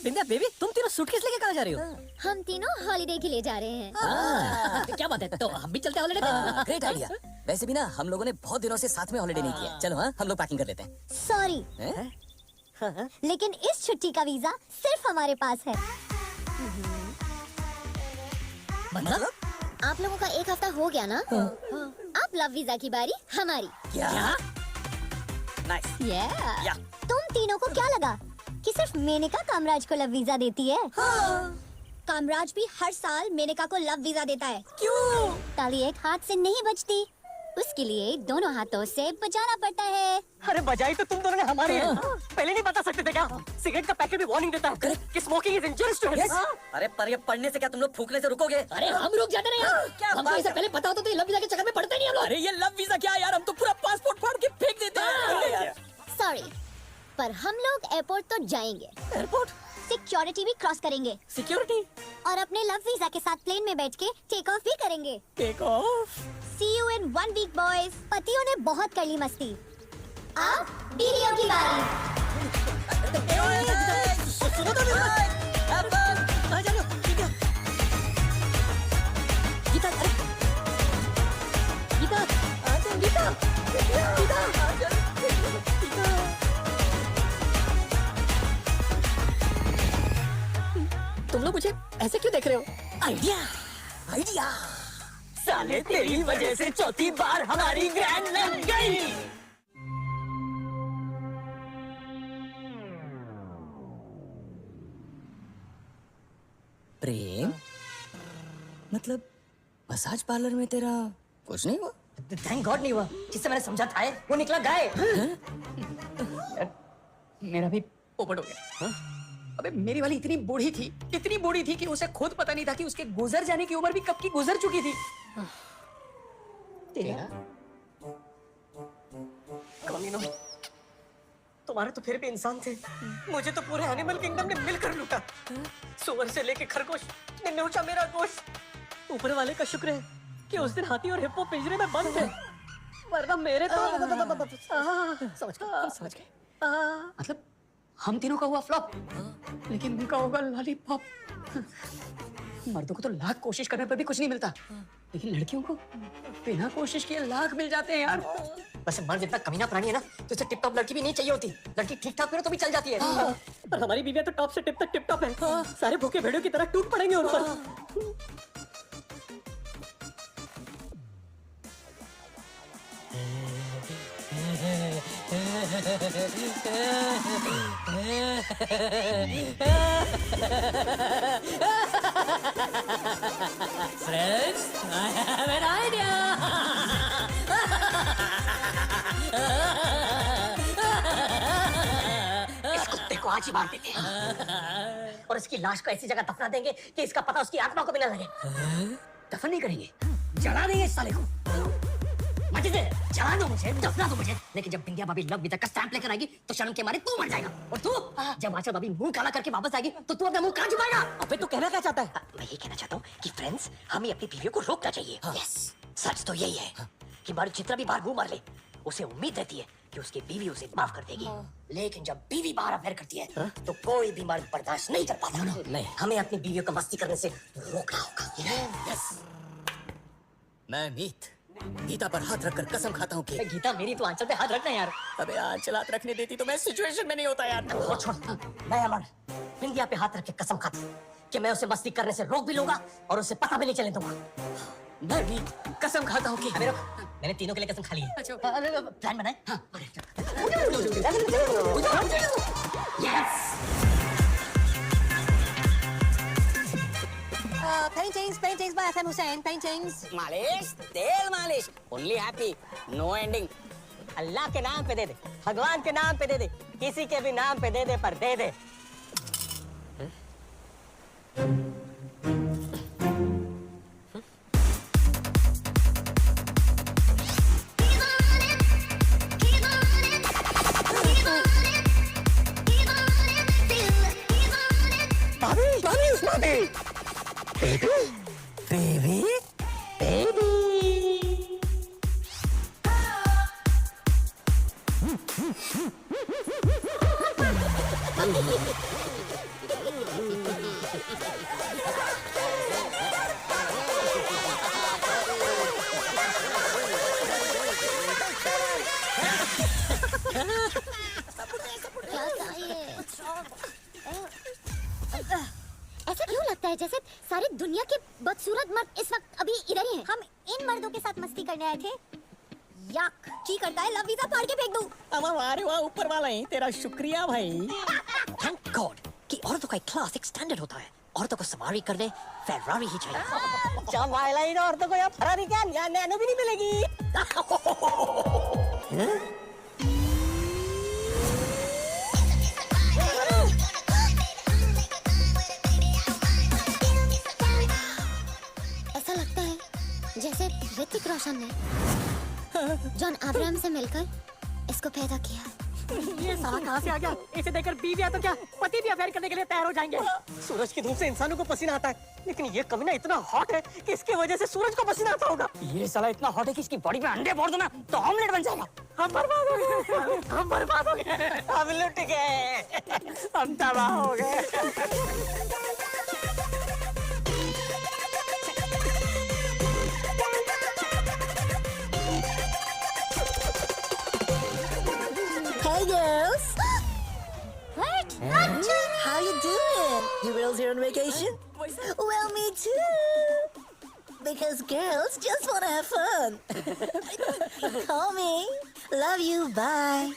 बिंदिया baby, तुम तीनों suitcase लेके कहाँ जा रही हो? हम तीनों हॉलिडे के लिए जा रहे हैं। क्या बात है, तो हम भी चलते हैं हॉलिडे पे? Great idea. वैसे भी ना हम लोगों ने बहुत दिनों से साथ में हॉलिडे नहीं किया। चलो हाँ, हम लोग पैकिंग कर लेते हैं। सॉरी, हैं? लेकिन इस छुट्टी का वीजा सिर्फ हमारे पास है। मतलब? आप लोगों का एक हफ्ता हो गया ना? अब लव वीजा की बारी हमारी। क्या? नाइस। या। तुम तीनों को क्या लगा कि सिर्फ मेनका कामराज को लव वीजा देती है? कामराज भी हर साल मेनका को लव वीजा देता है। क्यों? ताली एक हाथ से नहीं बजती, उसके लिए दोनों हाथों से बजाना पड़ता है। अरे बजाई तो तुम दोनों ने हमारी है। पहले नहीं बता सकते थे क्या? सिगरेट का पैकेट भी वार्निंग देता है कि स्मोकिंग इज इंजurious टू हेल्थ। अरे पर ये पढ़ने से क्या तुम लोग फूकने से रुकोगे? अरे हम रुक जाते नहीं यार। क्या हमको बात इससे है? पहले पता होता तो ये लव वीजा के चक्कर में पड़ते नहीं हम लोग। अरे ये लव वीजा क्या यार, हम तो पूरा पासपोर्ट फाड़ के फेंक देते हैं। सॉरी, पर हम लोग एयरपोर्ट तो जाएंगे। एयरपोर्ट? सिक्योरिटी भी क्रॉस करेंगे सिक्योरिटी? और अपने लव वीजा के साथ प्लेन में बैठ के टेक ऑफ भी करेंगे। Take off? See you in 1 week, boys. पतियों ने बहुत कर ली मस्ती, अब बीवियों की बारी। सुनो तो गीता, अरे गीता, गीता, तुम लोग मुझे ऐसे क्यों देख रहे हो? Idea, idea. साले तेरी वजह से चौथी बार हमारी ग्रैंड लग गई। प्रेम, मतलब मसाज पार्लर में तेरा कुछ नहीं हुआ? थैंक गॉड नहीं हुआ। जिससे मैंने समझा था वो निकला गाय। मेरा भी पोपट हो गया। अबे मेरी वाली इतनी बूढ़ी थी कि उसे खुद पता नहीं था कि उसके गुजर जाने की उम्र भी कब की गुजर चुकी थी। तेरा कमीनों, तुम्हारे तो फिर भी इंसान थे, मुझे तो पूरे एनिमल किंगडम ने मिलकर लूटा। सुअर से लेके खरगोश ने नोचा मेरा गोश्त। ऊपर वाले का शुक्र है कि उस दिन हाथी और हिप्पो पिंजरे में बंद थे, वरना मेरे तो समझ गए। मतलब हम तीनों का हुआ फ्लॉप, लेकिन उनका होगा लॉलीपॉप। मर्दों को तो लाख कोशिश करने पर भी कुछ नहीं मिलता, लेकिन लड़कियों को बिना कोशिश किए लाख मिल जाते हैं यार। वैसे मर्द इतना कमीना प्राणी है ना, तो इसे टिप टॉप लड़की भी नहीं चाहिए होती। लड़की ठीक ठाक करे तो भी चल जाती है। पर हमारी बीवियां तो टॉप से टिप तक टिप टॉप है। सारे भूखे भेड़ों की तरह टूट पड़ेंगे उन पर। Friends, I have an idea. इस कुत्ते को आज ही मार देते हैं और इसकी लाश को ऐसी जगह दफना देंगे कि इसका पता उसकी आत्मा को भी न लगे। दफन नहीं करेंगे, जला देंगे इस साले को। मजे से जला दो मुझे, दफना दो मुझे। लेकिन जब बिंदिया भाभी लव वीजा का स्टैंप लेकर आएगी तो शर्म के मारे तू मर जाएगा। और तू जब आंचल भाभी मुंह काला करके वापस आएगी तो तू अपना मुंह कहां छुपाएगा? अबे तू कहना क्या चाहता है? मैं ये कहना चाहता हूँ कि फ्रेंड्स, हमें अपनी बीवियों को रोकना चाहिए। यस, सच तो यही है कि मारू चित्रा भी बाहर मुंह मार ले, उसे उम्मीद रहती है कि उसकी बीवी उसे माफ कर देगी। लेकिन जब बीवी बाहर अफेयर करती है तो कोई भी मर्द बर्दाश्त नहीं कर पाता। नहीं, हमें अपनी बीवियों को मस्ती करने से रोकना होगा। यस, मैं मीत गीता पर हाथ रखकर कसम खाता हूँ कि गीता मेरी तो आंचल पे हाथ रखना यार। अबे आंचल हाथ रखने देती तो मैं सिचुएशन में नहीं होता यार। छोड़, मैं अमर बिंदिया पे हाथ रख के कसम खाता हूँ कि मैं उसे मस्ती करने से रोक भी लूंगा और उसे पता भी नहीं चले दूंगा। मैं भी कसम खाता हूँ कि मैंने तीनों के लिए कसम खा ली है। प्लान बनाए? Paintings by FM Hussain. Paintings. मालिश, तेल मालिश, ओनली हैप्पी, नो एंडिंग। अल्लाह के नाम पे दे दे, भगवान के नाम पे दे दे, किसी के भी नाम पे दे दे, पर दे दे। बेबी ऐसा क्यों लगता है जैसे सारी दुनिया के बदसूरत मर्द इस वक्त अभी इधर ही हैं? हम इन मर्दों के साथ मस्ती करने आए थे। यक, जी करता है लव वीजा फाड़ के फेंक दूं। अरे वाह, ऊपर वाला ही तेरा शुक्रिया भाई। थैंक गॉड कि औरतों का एक क्लास, एक स्टैंडर्ड होता है। औरतों को सवारी करने फेरारी ही चाहिए। जमाइला इन औरतों को यहाँ फरारी क्या नैनो भी नहीं मिलेगी। ऐसा लगता है जैसे ऋतिक रोशन ने जॉन अब्राहम से मिलकर इसको पैदा किया। ये साला कहाँ से आ गया? इसे देखकर बीवी या तो क्या पति भी अफेयर करने के लिए तैयार हो जाएंगे। सूरज की धूप से इंसानों को पसीना आता है, लेकिन ये कमीना इतना हॉट है कि इसके वजह से सूरज को पसीना आता होगा। ये साला इतना हॉट है कि इसकी बॉडी में अंडे फोड़ दो ना तो ऑमलेट बन जाएगा। हम बर्बाद हो गए, हम बर्बाद हो गए, हम लुट गए, हम तबाह हो गए। Hey girls, What? how you doing? You girls here on vacation? Well, me too. Because girls just want to have fun. Call me. Love you. Bye.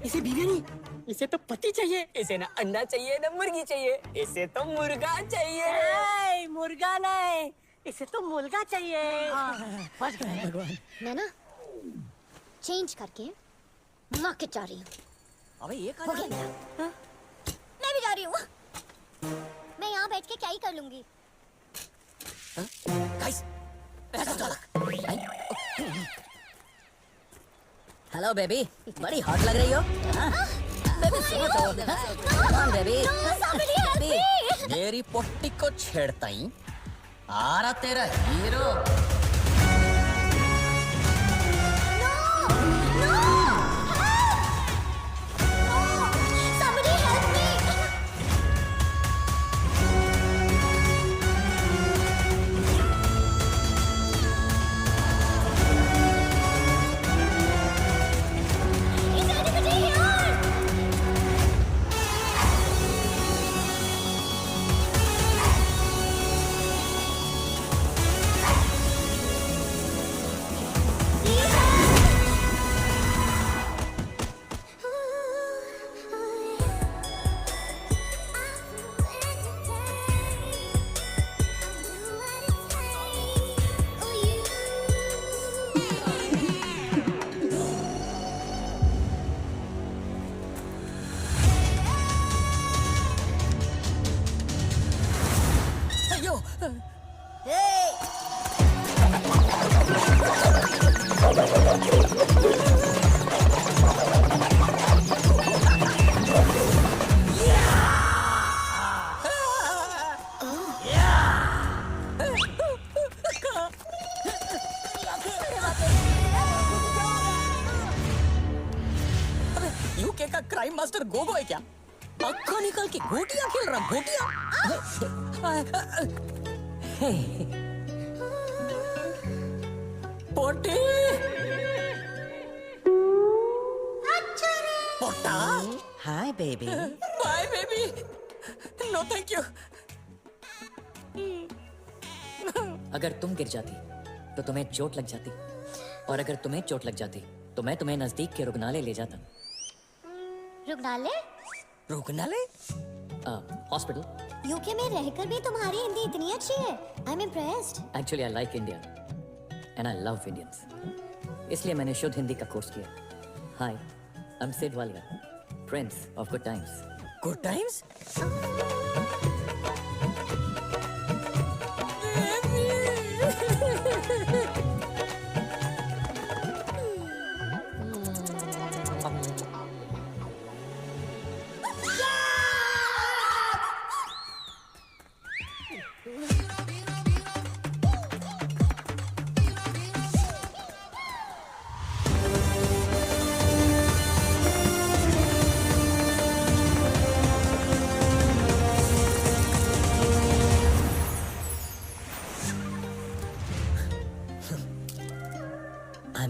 इसे बीवी नहीं, इसे तो पति चाहिए। इसे ना अंडा चाहिए ना मुर्गी चाहिए, इसे तो मुर्गा चाहिए। नहीं, मुर्गा नहीं, इसे तो मुर्गा चाहिए। बच गए भगवान। मैं ना चेंज करके मार्केट जा रही हूँ। अबे ये हो गया मेरा। मैं भी जा रही हूँ। मैं यहाँ बैठ के क्या ही कर लूंगी। गाइस, हेलो बेबी, बड़ी हॉट लग रही हो। बेबी सुनो तो, कम ऑन बेबी। बेबी, मेरी पोट्टी को छेड़ता ही आ रहा तेरा हीरो। यूके का क्राइम मास्टर गोगो है क्या? अक्खा निकाल के गोटियां खेल रहा, गोटियां। पोटी पोटा। Hi, baby. Bye baby, no thank you. अगर तुम गिर जाती तो तुम्हें चोट लग जाती, और अगर तुम्हें चोट लग जाती तो मैं तुम्हें नजदीक के रुग्णालय ले जाता। रुग्णालय? रुग्णालय? हॉस्पिटल। यूके में रहकर भी तुम्हारी हिंदी इतनी अच्छी है। I am impressed. Actually I like India and I love Indians, इसलिए मैंने शुद्ध हिंदी का कोर्स किया। Hi, I am Sid Walia, prince of good times. Good times?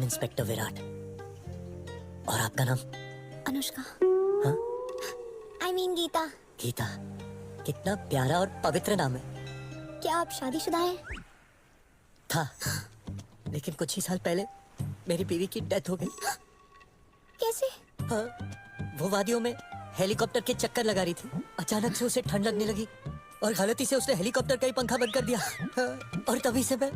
Inspector Virat. और आपका नाम? अनुष्का। हाँ? गीता। गीता, कितना प्यारा और पवित्र नाम है। क्या आप शादीशुदा हैं? था, लेकिन कुछ ही साल पहले मेरी बीवी की डेथ हो गई। कैसे? हाँ, वो वादियों में हेलीकॉप्टर के चक्कर लगा रही थी। अचानक से उसे ठंड लगने लगी और गलती से उसने हेलीकॉप्टर का ही पंखा बंद कर दिया। हाँ, और तभी से मैं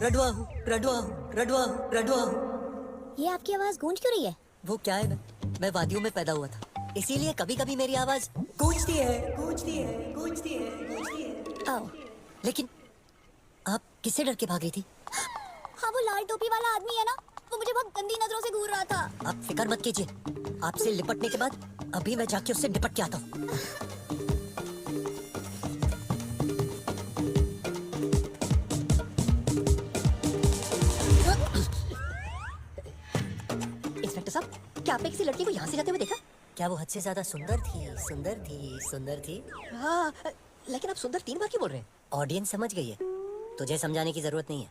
रडवा हूँ, रडवा हूँ, रडवा हूँ, रडवा हूँ। ये आपकी आवाज गूंज क्यों रही है? वो क्या है ना, मैं वादियों में पैदा हुआ था, इसीलिए कभी कभी मेरी आवाज गूंजती है, गूंजती है, गूंजती है, गूंजती है। आओ। लेकिन आप किससे डर के भाग रही थी? हाँ, वो लाल टोपी वाला आदमी है ना, वो मुझे बहुत गंदी नजरों से घूर रहा था। आप फिक्र मत कीजिए, आपसे लिपटने के बाद अभी मैं जाके उससे निपट के आता हूँ। इंस्पेक्टर साहब, क्या आपने किसी लड़की को यहाँ से जाते हुए देखा? क्या वो हद से ज्यादा सुंदर थी? सुंदर थी, सुंदर थी। हाँ, लेकिन आप सुंदर 3 बार क्यों बोल रहे हैं? ऑडियंस समझ गई है, तुझे समझाने की जरूरत नहीं है।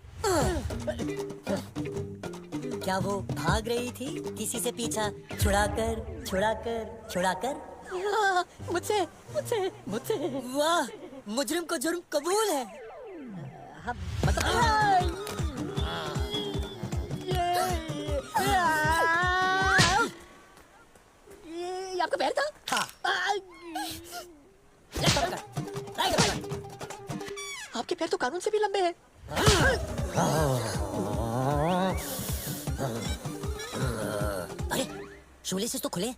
क्या वो भाग रही थी किसी से पीछा छुड़ाकर, छुड़ाकर, छुड़ाकर? हाँ, मुझसे मुझसे मुझसे। वाह, मुजरिम को जुर्म कबूल है। हाँ, मतलब ये आपका पैर था? हाँ। आपके पैर तो कानून से भी लंबे हैं। अरे, शूलेसेस तो खुले हैं।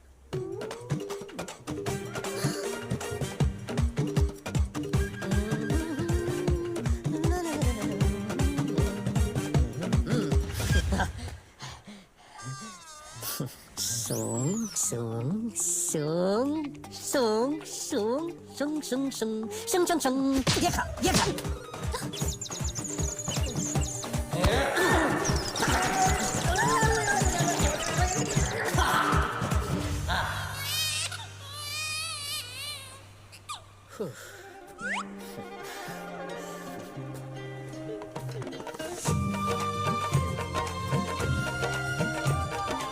Sung, sung, sung, sung, sung, sung, sung, sung, sung, sung, sung. ये खा, ये खा.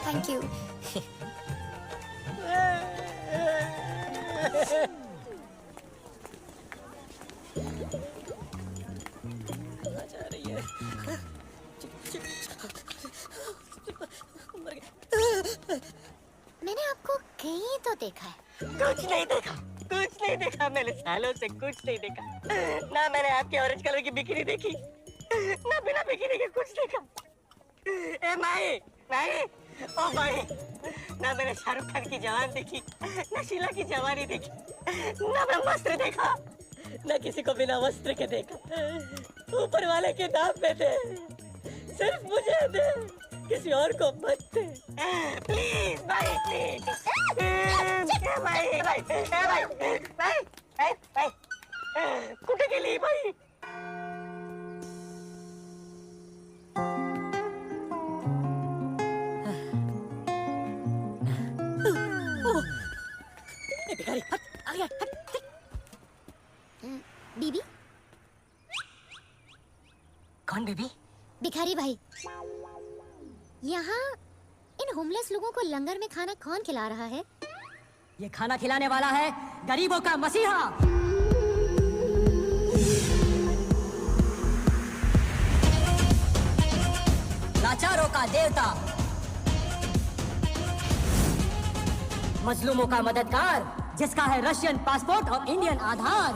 Thank you. मैंने आपको कहीं तो देखा है। कुछ नहीं देखा, कुछ नहीं देखा, मैंने सालों से कुछ नहीं देखा। ना मैंने आपके ऑरेंज कलर की बिकिनी देखी, ना बिना बिकिनी के कुछ देखा। ए माई, माई, ओ माई, ना मैंने शाहरुख खान की जवान देखी, ना शीला की जवानी देखी, ना ब्रह्मास्त्र देखा, ना किसी को बिना वस्त्र के देखा। ऊपर वाले के नाम पे दे, सिर्फ मुझे दे, किसी और को मत दे। प्लीज भाई, प्लीज। भाई, भाई, भाई, भाई, भाई, भाई, कुठे गेली भाई? भिखारी, हट, आ गया, हट। बीबी? कौन बीबी? भिखारी भाई। यहाँ इन होमलेस लोगों को लंगर में खाना कौन खिला रहा है? ये खाना खिलाने वाला है गरीबों का मसीहा। लाचारों का देवता, मजलूमों का मददगार, जिसका है रशियन पासपोर्ट और इंडियन आधार।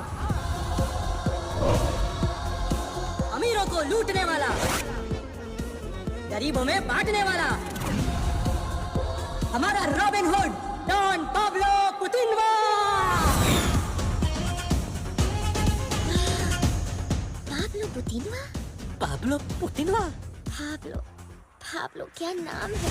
अमीरों को लूटने वाला, गरीबों में बांटने वाला, हमारा रॉबिन हुड, डॉन पाब्लो पुतिनवा। पाब्लो पुतिनवा? पाब्लो पुतिनवा? पाब्लो, पाब्लो क्या नाम है?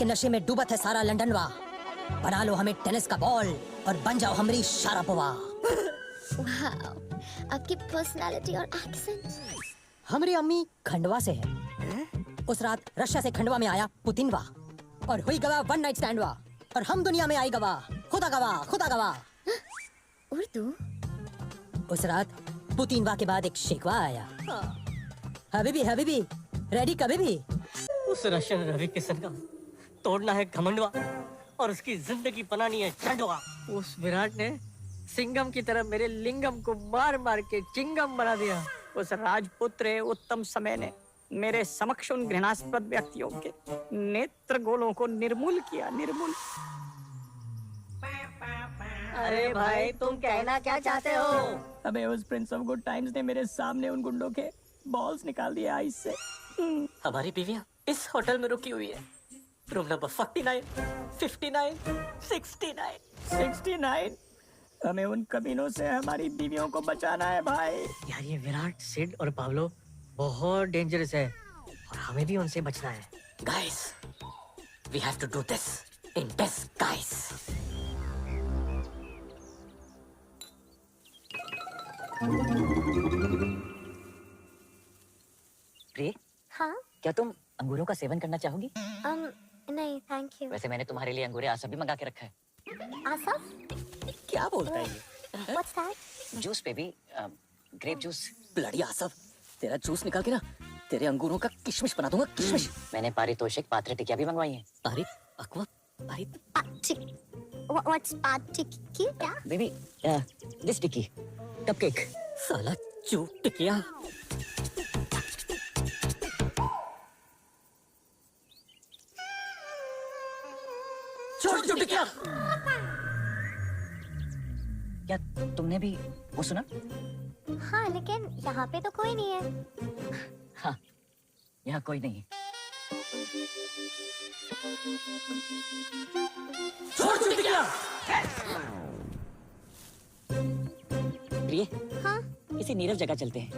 नशे में डूबत है सारा लंदनवा। बना लो हमें टेनिस का बॉल और बन जाओ हमारी शारापोवा। वाओ, आपकी पर्सनालिटी और एक्सेंट। हमारी अम्मी खंडवा से है। उस रात रशिया से खंडवा में आया पुतिनवा और हुई गवा वन नाइट स्टैंडवा और हम दुनिया में आई गवा। खुदा गवा, खुदा गवा। उर्दू? उस रात पुतिनवा के बाद एक शेखवा आया। हबीबी हबीबी, रेडी कभी भी। उस रशियन रवि किशन का तोड़ना है घमंडवा और उसकी जिंदगी बनानी है चंडवा। उस विराट ने सिंगम की तरह मेरे लिंगम को मार मार के चिंगम बना दिया। उस राजपुत्र उत्तम समय ने मेरे समक्ष उन घृणास्पद व्यक्तियों के नेत्र गोलों को निर्मूल किया, निर्मूल। अरे भाई तुम कहना क्या चाहते हो? अबे उस प्रिंस ऑफ गुड टाइम्स ने मेरे सामने उन गुंडों के बॉल्स निकाल दिए आइस से। हमारी बीवियां इस होटल में रुकी हुई है। Room number 49, 59, 69। 69। हमें उन कमीनों से हमारी बीवियों को बचाना है भाई। यार ये विराट, सिड और पावलो बहुत डेंजरस है और हमें भी उनसे बचना है। Guys, we have to do this in disguise. प्रिय, हाँ? क्या तुम अंगूरों का सेवन करना चाहोगी? नहीं थैंक यू। वैसे मैंने तुम्हारे लिए अंगूरे आसब भी मंगा के रखा है। आसफ? क्या बोलता है ये? What's that? Juice baby, grape juice. Bloody Asaf, तेरा जूस निकाल के ना तेरे अंगूरों का किशमिश बना दूंगा, किशमिश। मैंने पारितोषिक पात्र टिकिया भी मंगवाई है। पारित, अकवा, पारित। What's पाटिकी? क्या? बेबी, दिस टिकी, कपकेक। साला चूक टिकिया। छोड़ टिकिया। क्या तुमने भी वो सुना? हाँ, लेकिन यहाँ पे तो कोई नहीं है। हाँ, यहाँ कोई नहीं है। छोड़ टिकिया। प्रिय, हाँ? किसी नीरव जगह चलते हैं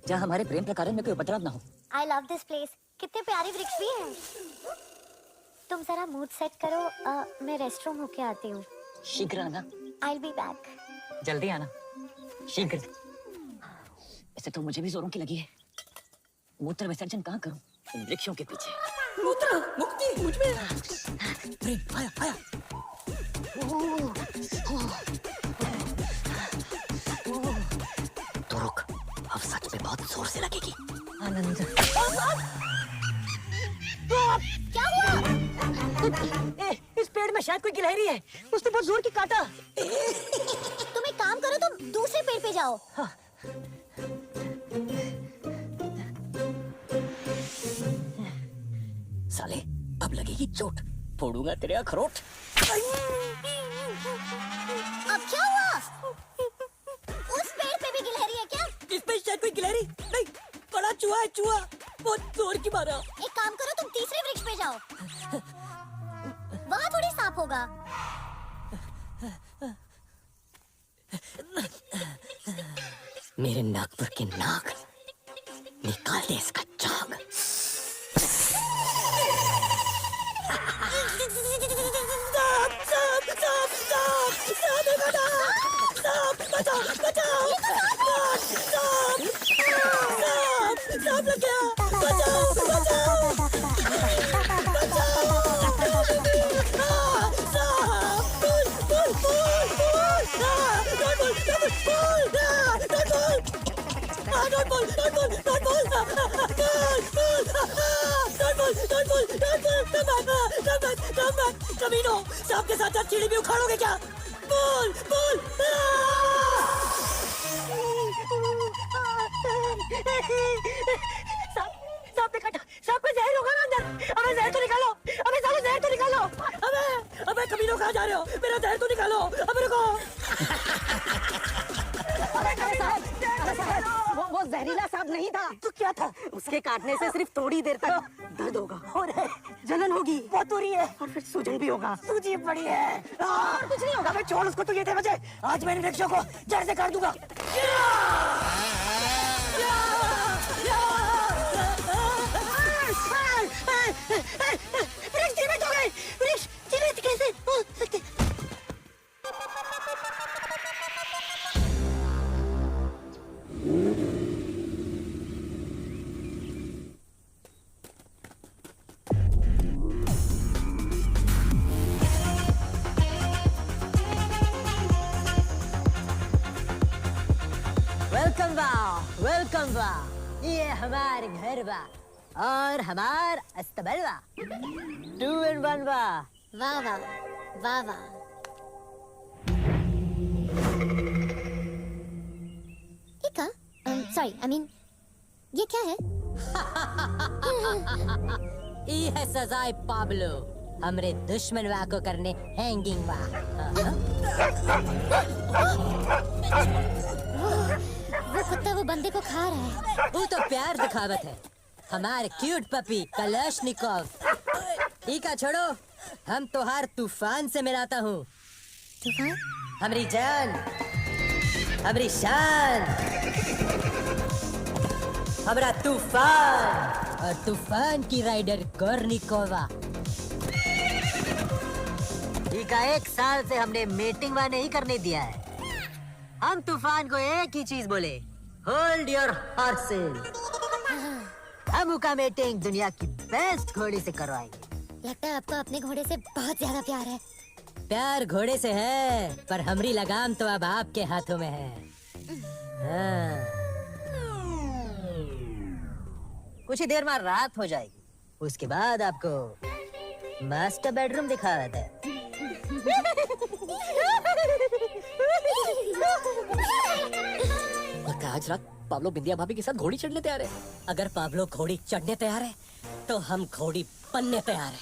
जहाँ हमारे प्रेम प्रकरण में कोई उपद्रव ना हो। I love this place. कितने प्यारे वृक्ष भी हैं। तुम जरा मूड सेट करो, मैं रेस्ट रूम होके आती हूँ। शीघ्र आना। I'll be back. जल्दी आना, शीघ्र। ऐसे तो मुझे भी जोरों की लगी है। मूत्र विसर्जन कहाँ करूं? इन वृक्षों के पीछे। मूत्र मुक्ति मुझ में। प्रेम आया आया। तो रुक, अब सच में बहुत जोर से लगेगी। आनंद। क्या हुआ? इस पेड़ में शायद कोई गिलहरी है। उसने बहुत जोर की काटा। तुम एक काम करो, तुम दूसरे पेड़ पे जाओ। साले, अब लगेगी चोट। फोड़ूंगा तेरे अखरोट। अब क्या हुआ? उस पेड़ पे भी गिलहरी है क्या? इस पे शायद कोई गिलहरी नहीं, बड़ा चूहा है, चूहा बहुत जोर की मारा। एक काम करो, तुम तीसरे वृक्ष पे जाओ। वहाँ थोड़ी सांप होगा। मेरे नागपुर के नाग, निकाल दे इसका झाग। कमीनो, सांप के साथ चिड़ी भी उखाड़ोगे क्या? बोल बोल। सांप ने काटा। सांप में जहर होगा ना अंदर। अबे जहर तो निकालो। अबे सालो जहर तो निकालो। अबे कमीनो, कहाँ जा रहे हो? मेरा जहर तो निकालो। अबे रुको। वो जहरीला सांप नहीं था। तो क्या था? उसके काटने से सिर्फ थोड़ी देर तक दर्द होगा और जलन होगी, बहुत हो रही है, और फिर सूजन भी होगा। सूजी पड़ी है और कुछ नहीं होगा। मैं छोड़ उसको, तो ये थे वजह। आज मैं इन वृक्षों को जड़ से काट दूंगा। वृक्ष जीवित हो गए। वेलकम बा, ये हमार घर बा और हमार अस्तबल बा, 2 in 1 बा। वाह वाह वाह वाह। ये क्या? सॉरी, आई मीन ये क्या है? ई है सजाए पाब्लो, हमरे दुश्मन वा को करने हैंगिंग वा। वो कुत्ता वो बंदे को खा रहा है। वो तो प्यार दिखावत है, हमारे क्यूट पपी कलशनिकोव। ई का छोड़ो, हम तोहार तूफान से मिलाता हूँ। तूफान? हमरी जान, हमरी शान, हमरा तूफान और तूफान की राइडर गोर्निकोवा। का 1 साल से हमने मीटिंग वा नहीं करने दिया है। हम तूफान को एक ही चीज बोले, होल्ड योर हॉर्सेस। हम उनका मीटिंग दुनिया की बेस्ट घोड़ी से करवाएंगे। लगता है आपको अपने घोड़े से बहुत ज्यादा प्यार है। प्यार घोड़े से है, पर हमारी लगाम तो अब आपके हाथों में है। हाँ। कुछ ही देर में रात हो जाएगी, उसके बाद आपको मास्टर बेडरूम दिखा देता है। लगता है आज रात पाब्लो बिंदिया भाभी के साथ घोड़ी चढ़ने तैयार है। अगर पाब्लो घोड़ी चढ़ने तैयार है, तो हम घोड़ी बनने तैयार है।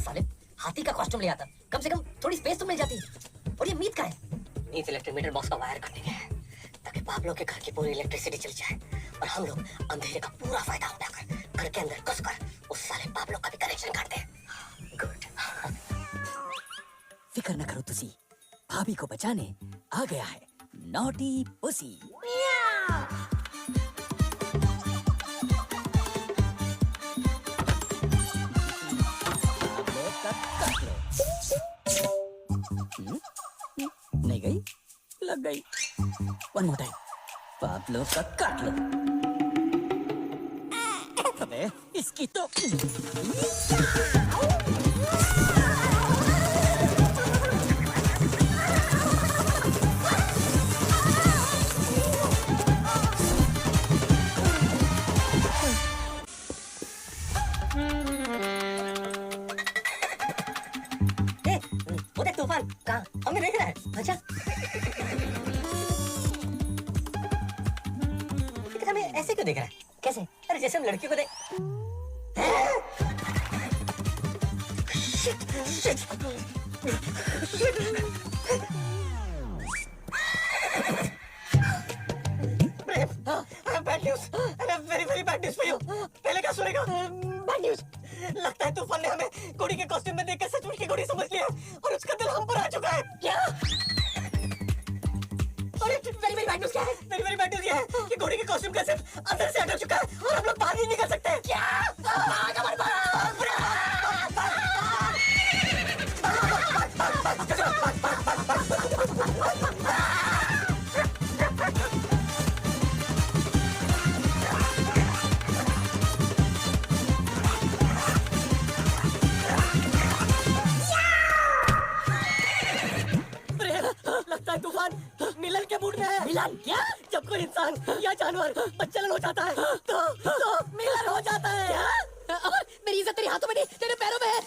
साले हाथी का कॉस्ट्यूम ले आता, कम से कम थोड़ी स्पेस तो मिल जाती। और ये मीत का है, मीत इलेक्ट्रिक मीटर बॉक्स का वायर काटने गया है, ताकि पाब्लो के घर की पूरी इलेक्ट्रिसिटी चली जाए और हम लोग अंधेरे का पूरा फायदा उठाकर घर के अंदर घुसकर उस साले पाब्लो का भी कनेक्शन काट दें। गुड। फिक्र न करो तुसी, भाभी को बचाने आ गया है नॉटी पुसी। नहीं गई, लग गई। वन मोर टाइम, पाब्लो का काट लो। अबे इसकी तो वो देख तूफान कहाँ हमें देख रहा है। अच्छा लेकिन हमें ऐसे क्यों देख रहा है? कैसे? अरे जैसे हम लड़कियों को देख। Bad news, very very bad news for you. पहले क्या सुनेगा? Bad news. लगता है तूफान ने हमें घोड़ी के कॉस्ट्यूम में देखकर सचमुच की घोड़ी समझ लिया और उसका दिल हम पर आ चुका है। क्या? अरे वेरी वेरी बैड न्यूज़ क्या है? वेरी वेरी बैड न्यूज़ ये है कि घोड़ी के कॉस्ट्यूम का सिर्फ अंदर से हट चुका है और हम लोग बाहर नहीं निकल सकते। क्या? लगता है तूफान मिलन के मूड में है। मिलन क्या? जब कोई इंसान या जानवर बच्चलन हो जाता है तो मिलन हो जाता है। क्या? अमर, मेरी इज्जत तेरे हाथों में नहीं, तेरे पैरों में है।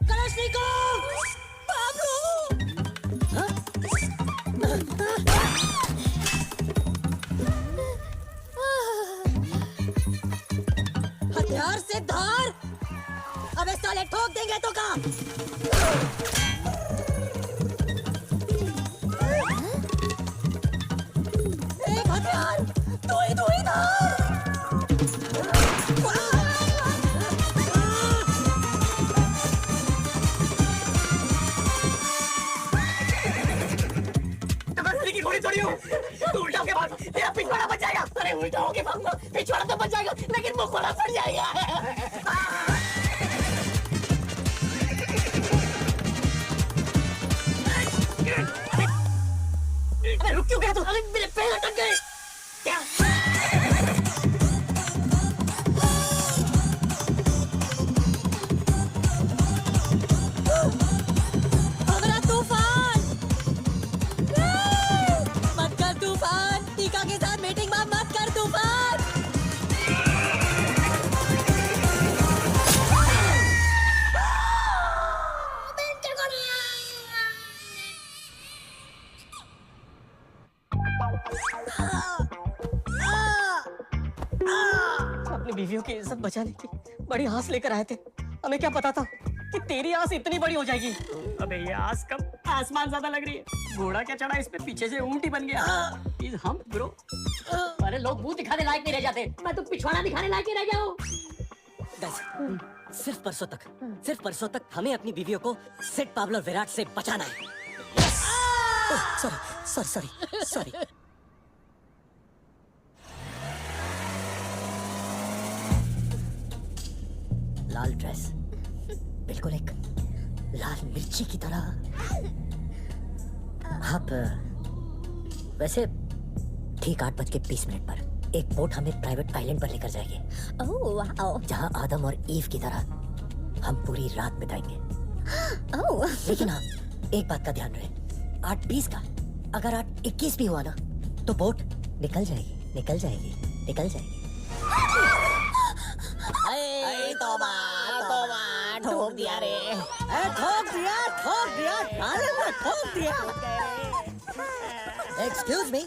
कलशनिकोव! पाब्लो! हथियार से धार, अबे साले ठोक देंगे तो का? एक हथियार, दो ही धार। की घोड़ी छोड़ी हूँ, तू उल्टा होके भाग, तेरा पिछवाड़ा बच जाएगा। अरे उल्टा होके भागूंगा, पिछवाड़ा तो बच जाएगा, लेकिन मुखौड़ा फट जाएगा। अबे रुक क्यों गया तू? अरे मेरे पैर अटक गए। बीवियों की इज्जत बचाने की बड़ी आस लेकर आए थे। हमें क्या पता था कि तेरी आस इतनी बड़ी हो जाएगी। अबे ये आस कम आसमान ज्यादा लग रही है। घोड़ा क्या चढ़ा इस पे, पीछे से ऊंट ही बन गया। Is हम ब्रो। अरे लोग मुंह दिखाने लायक नहीं रह जाते, मैं तो पिछवाड़ा दिखाने लायक ही रह जाऊं। सिर्फ परसों तक हमें अपनी बीवियों को सेठ पाब्लो विराट से बचाना है। सॉरी। लाल ड्रेस, बिल्कुल एक लाल मिर्ची की तरह। आप वैसे ठीक 8:20 पर एक बोट हमें प्राइवेट आइलैंड पर लेकर जाएगी। Oh wow. जहाँ आदम और ईव की तरह हम पूरी रात बिताएंगे। ओह लेकिन हाँ, एक बात का ध्यान रहे, 8:20 का अगर 8:21 भी हुआ ना तो बोट निकल जाएगी। अरे तौबा ठोक दिया रे। एक्सक्यूज मी,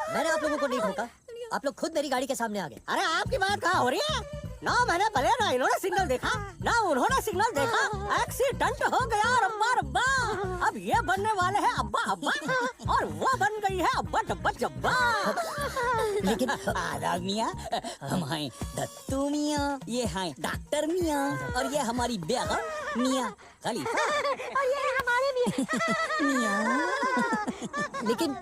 मैंने आप लोगों को नहीं ठोका, आप लोग खुद मेरी गाड़ी के सामने आ गए। अरे आपकी बात कहाँ हो रही है? ना मैंने पहले ना इन्होंने सिग्नल देखा ना उन्होंने सिग्नल देखा। एक्सीडेंट हो गया रब्बा। अब ये बनने वाले हैं अब्बा और वो बन गई है अब्बा डब्बा जब्बा। लेकिन आदाब मियाँ, हम हैं दत्तू मियाँ, ये हैं डॉक्टर मियाँ और ये हमारी बेगम मियाँ खलीफा। और ये हमारे मियाँ लेकिन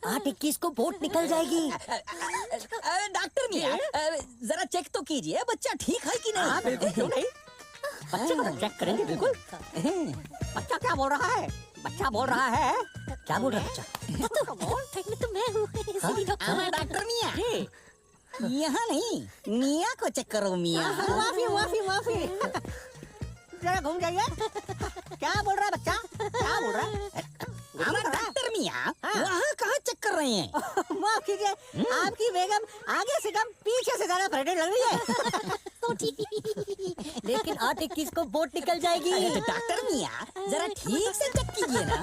8:21 को बोट निकल जाएगी। डॉक्टर मियाँ, जरा चेक तो कीजिए बच्चा ठीक है कि नहीं। बिल्कुल क्यों नहीं, बच्चे को चेक करेंगे बिल्कुल। बच्चा क्या बोल रहा है? क्या बोल रहा है बच्चा? तो मैं हूँ इसीलिए डॉक्टर। डॉक्टर मियाँ, यहाँ नहीं मियाँ को चेक करो मियाँ। माफी जरा घूम जाइए। क्या बोल रहा है बच्चा? क्या बोल रहा है? डॉक्टर मियाँ, वहाँ कहाँ चेक कर रहे हैं? माफ कीजिए, आपकी बेगम आगे से कम पीछे से ज्यादा प्रेग्नेंट लग रही है। लेकिन 8:21 को बोट निकल जाएगी। डॉक्टर मियाँ, जरा ठीक से चेक कीजिए ना।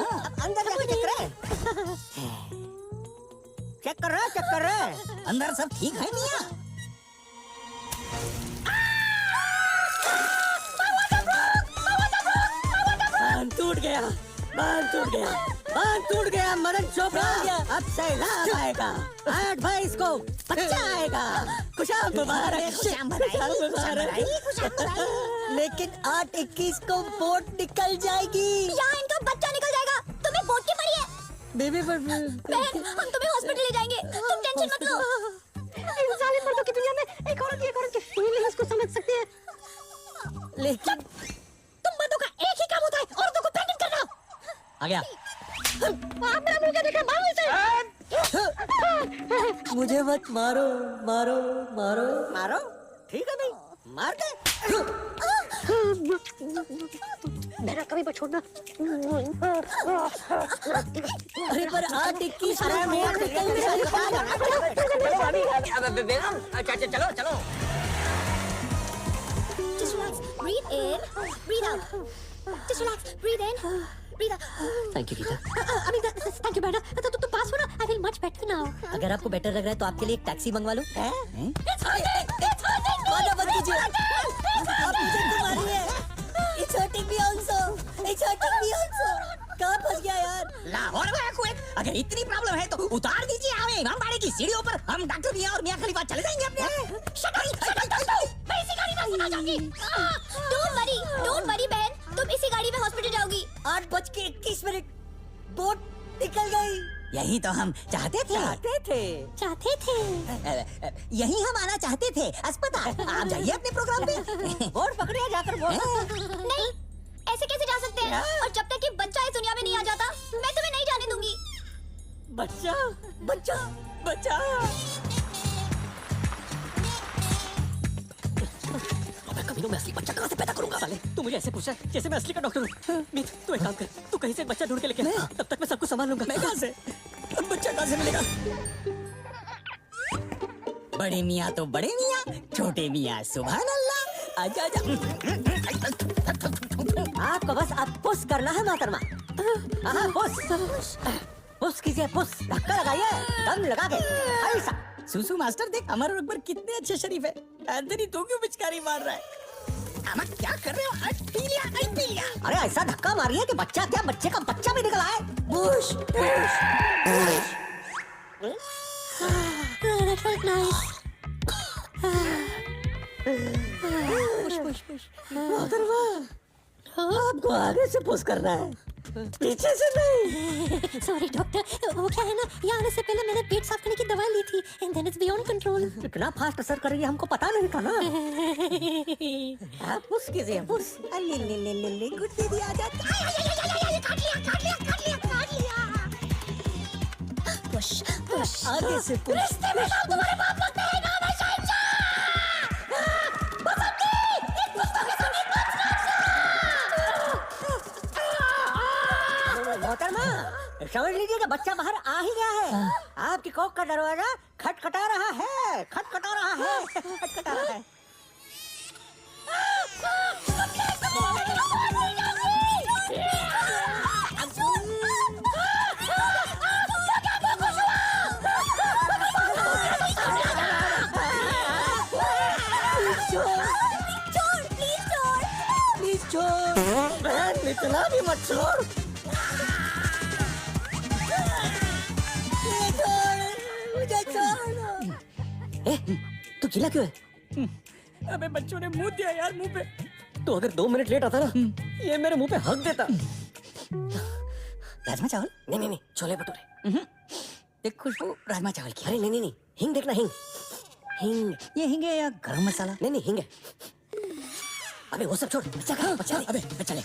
अंदर जाके चेक कर रहे हैं। चेक कर रहे हैं। अंदर सब ठीक है मियाँ? बांध टूट गया मदन चोपड़ा। अब सैलाब आएगा, 8:22 को बच्चा आएगा। खुशाम मुबारक। लेकिन 8:21 को बोट निकल जाएगी। यहाँ इनका बच्चा निकल जाएगा। तुम्हें बोट की पड़ी है बेबी पर बहन, हम तुम्हें हॉस्पिटल ले जाएंगे, तुम टेंशन मत लो। इन जालिम मर्दों की दुनिया में एक औरत की फीलिंग्स को समझ सकती है। लेकिन तुम मर्दों का एक ही काम होता है, औरतों को प्रेग्नेंट करना। आ गया। आप मेरा मुंह क्या देख रहे हैं? मारो इसे। मुझे मत मारो। ठीक है भाई, मार दे। मेरा कभी मत छोड़ना। अरे पर 8:21 बेगम चलो। Just relax, breathe in, breathe out. Just relax, breathe in, breathe out. Thank you Geeta. Thank you, बेटा। तो पास हो ना? I feel much better now. अगर आपको बेटर लग रहा है तो आपके लिए एक टैक्सी मंगवा लूं। It's hurting. बाधा मत कीजिए। आप मुझे क्यों मार रही है? It's hurting me also. कहाँ फंस गया यार? लाहौर में कुएत, अगर इतनी प्रॉब्लम है तो उतार दीजिए हमें इमामबाड़ी की सीढ़ियों पर। हम डॉक्टर मियाँ और मियाँ खलीफा चले जाएंगे अपने। मैं इसी गाड़ी में आ जाऊंगी। Don't worry बहन, तुम इसी गाड़ी में हॉस्पिटल जाओगी। 8:21 बोट निकल गई। यही तो हम चाहते थे। यही हम आना चाहते थे अस्पताल। आप जाइए अपने प्रोग्राम पे। बोर्ड पकड़िए जाकर बोर्ड। नहीं, ऐसे कैसे जा सकते हैं? और जब तक कि बच्चा इस दुनिया में नहीं आ जाता, मैं तुम्हें नहीं जाने दूंगी। बच्चा। कमीनों में असली बच्चा कहाँ से पैदा करूंगा? साले, तू मुझे ऐसे पूछा है जैसे मैं असली का डॉक्टर हूँ। मीत, तू एक काम कर, तू कहीं से एक बच्चा ढूंढ के लेके आ। तब तक मैं सब कुछ संभाल लूंगा। मैं कहाँ से? बच्चा कहाँ से मिलेगा? बड़े मियाँ तो बड़े मियाँ, छोटे मियाँ सुभान अल्लाह। आजा। आपको बस अब पुश करना है मोहतरमा। पुश कीजिए, पुश। धक्का लगाइए, दम लगा के। ऐसा सुसु मास्टर देख हमारा अकबर कितने अच्छे शरीफ है। एंथनी तू क्यों पिचकारी मार रहा है? अमा क्या कर रहे हो? पी लिया। अरे ऐसा धक्का मारिए कि बच्चा क्या बच्चे का बच्चा भी निकल आए। Bush That felt nice. आपको आगे से पुश करना है, पीछे से नहीं। Sorry डॉक्टर, वो क्या है ना, यहाँ आने से पहले मैंने पेट साफ करने की दवाई ली थी and then it's beyond control. इतना फास्ट असर करेगी हमको पता नहीं था ना। आप पुश कीजिए, पुश। ले गुड दीदी आ जा। Push. आगे से पुश। मोहतरमा, समझ लीजिए कि बच्चा बाहर आ ही गया है। आपकी कोख का दरवाजा खटखटा रहा है। प्लीज छोड़। बहन इतना भी मत छोड़। तू चिल्ला क्यों है? अबे बच्चों ने मुंह दिया यार मुंह पे। तो अगर 2 मिनट लेट आता ना, ये मेरे मुंह पे हक देता। राजमा चावल? नहीं, छोले भटूरे। देख खुशबू राजमा चावल की। अरे नहीं, हिंग देखना, हिंग। ये हिंग है या गरम मसाला? नहीं, हिंग है। अबे वो सब छोड़, बच्चा कहाँ? बच्चा अबे बच्चा ले।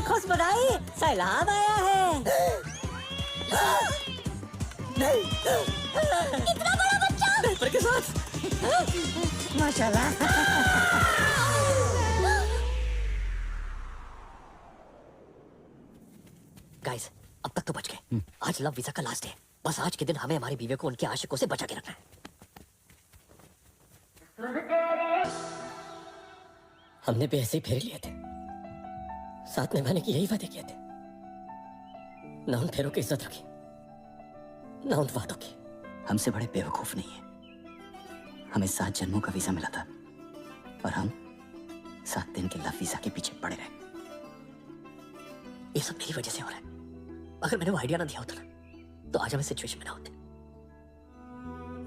खुश बधाई, सैलाब आया है। इतना बड़ा बच्चा। डायपर के साथ। माशाल्लाह। गाइस, अब तक तो बच गए। आज लव वीजा का लास्ट डे है। बस आज के दिन हमें हमारी बीवी को उनके आशिकों से बचा के रखना है। हमने भी ऐसे ही फेरे लिए थे, साथ निभाने की यही वादे किए थे। ना उन फेरों की इज्जत रखी, ना उन वादों की। हमसे बड़े बेवकूफ नहीं है। हमें 7 जन्मों का वीजा मिला था और हम 7 दिन के लव वीजा के पीछे पड़े रहे। ये सब मेरी वजह से हो रहा है। अगर मैंने वो आइडिया ना दिया होता ना, तो आज हम इस सिचुएशन में ना होते।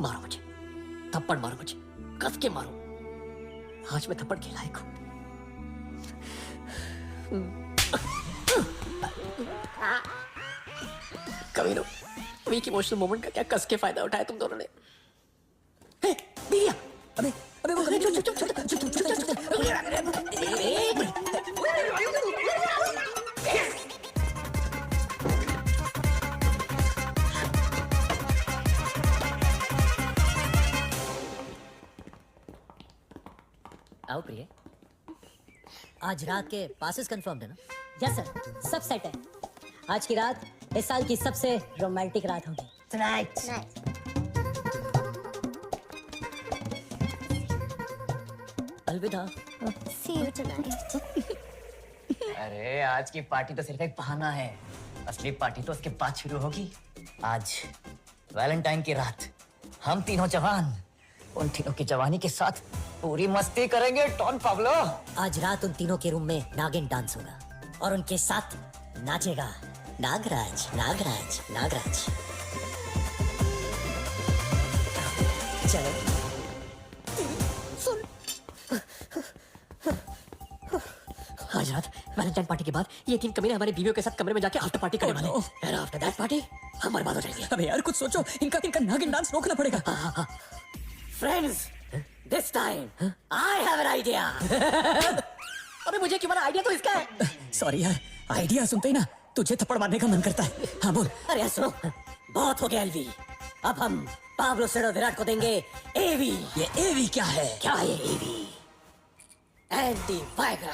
मारो मुझे, थप्पड़ मारो मुझे, कस के मारो। आज मैं थप्पड़ के लायक हूं। कमीनो, वीक इमोशनल मोमेंट का क्या कस के फायदा उठाया तुम दोनों ने? हे, बीविया! अबे वो चुप। आओ प्रिय, आज रात के पासेस कंफर्म है ना? यस सर, सब सेट है। आज की रात इस साल की सबसे रोमांटिक रात होगी। Tonight. अलविदा। See you tonight. अरे आज की पार्टी तो सिर्फ एक बहाना है। असली पार्टी तो उसके बाद शुरू होगी। आज वैलेंटाइन की रात हम तीनों जवान उन तीनों की जवानी के साथ पूरी मस्ती करेंगे। डॉन पाब्लो, आज रात उन तीनों के रूम में नागिन डांस होगा और उनके साथ नाचेगा नागराज। चलो सुन, आज रात वैलेंटाइन पार्टी के बाद ये 3 कमीने हमारी बीवियों के साथ कमरे में जाके आफ्टर पार्टी करने वाले हैं। और आफ्टर दैट पार्टी हम बर्बाद हो जाएंगे। अबे यार कुछ सोचो, इनका नागिन डांस रोकना पड़ेगा। Friends, this time I have an idea. अबे मुझे क्यों बना? आइडिया तो इसका है। सॉरी यार, आइडिया सुनते ही ना तुझे थप्पड़ मारने का मन करता है। हाँ बोल। अरे सुनो, बहुत हो गया एलवी। अब हम पाब्लो सेडो विराट को देंगे एवी। ये एवी क्या है? क्या है एवी? Anti Viagra.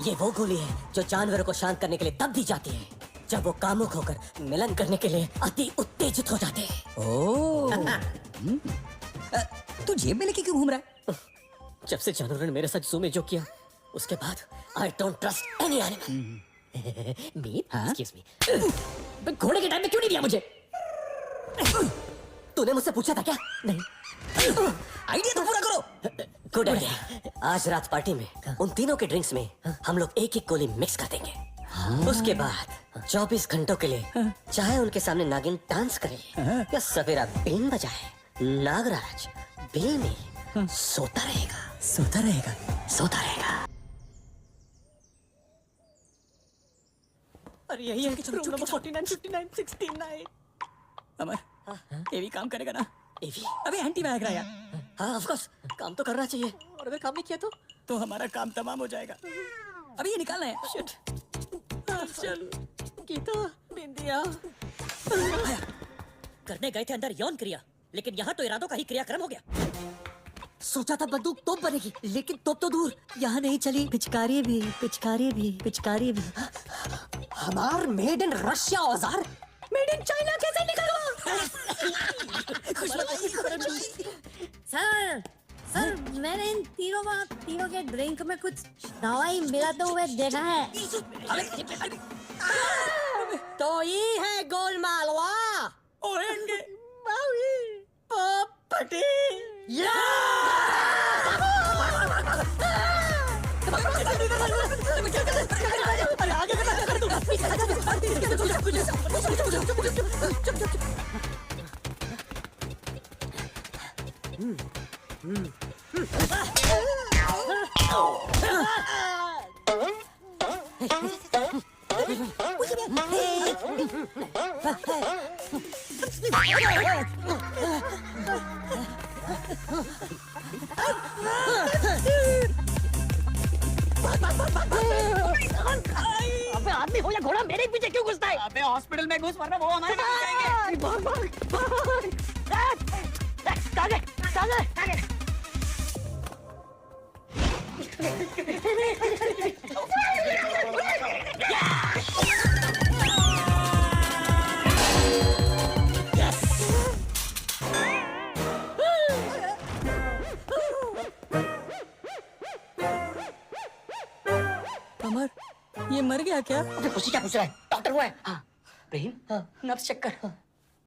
ये वो गोली है जो जानवरों को शांत करने के लिए तब दी जाती है जब वो कामुक होकर मिलन करने के लिए अति उत्तेजित हो जाते हैं। ओह, तू जेब में लेके क्यों घूम रहा है? जब से जानवरों ने मेरे साथ जू में जो किया, उसके बाद I don't trust any animal. Meat, excuse me. घोड़े के टाइम में क्यों नहीं दिया मुझे? तूने मुझसे पूछा था क्या? नहीं। आइडिया तो पूरा करो। Good idea. आज रात पार्टी में उन तीनों के ड्रिंक्स में हम लोग एक एक गोली मिक्स कर देंगे। उसके बाद 24 घंटों के लिए चाहे उनके सामने नागिन डांस करे या सवेरा बीन बजाए, नागराज बिल में सोता रहेगा, सोता रहेगा। सोता रहेगा। अरे यही है कि रूम नंबर 49 59 69। अमर, ये भी काम करेगा ना? एवी? अबे एंटी वायग्रा यार। हाँ ऑफ कोर्स, काम तो करना चाहिए। और अगर काम नहीं किया तो हमारा काम तमाम हो जाएगा। अभी ये निकालना है। शिट। चल गीता बिंदिया। करने गए थे अंदर यौन क्रिया, लेकिन यहाँ तो इरादों का ही क्रियाक्रम हो गया। सोचा था बंदूक तोप बनेगी, लेकिन तोप तो दूर, यहाँ नहीं चली। पिचकारी भी, पिचकारी भी, पिचकारी भी। हमार मेड इन रशिया औजार मेड इन चाइना कैसे निकलवा? सर सर मैंने इन तीनों के ड्रिंक में कुछ दवाई मिलाते हुए देखा है। तो ये है गोलमालवा। ओएंगे। पटी। अबे आदमी हो या घोड़ा, मेरे पीछे क्यों घुसता है? अबे हॉस्पिटल में घुस, वरना वो हमारे पीछे जाएंगे। भाग भाग भाग। कागज। अमर, ये मर गया क्या? अबे पूछ क्या पूछ रहा है? डॉक्टर हुआ है? हाँ। ब्रेन? हाँ। नब्ज चेक कर।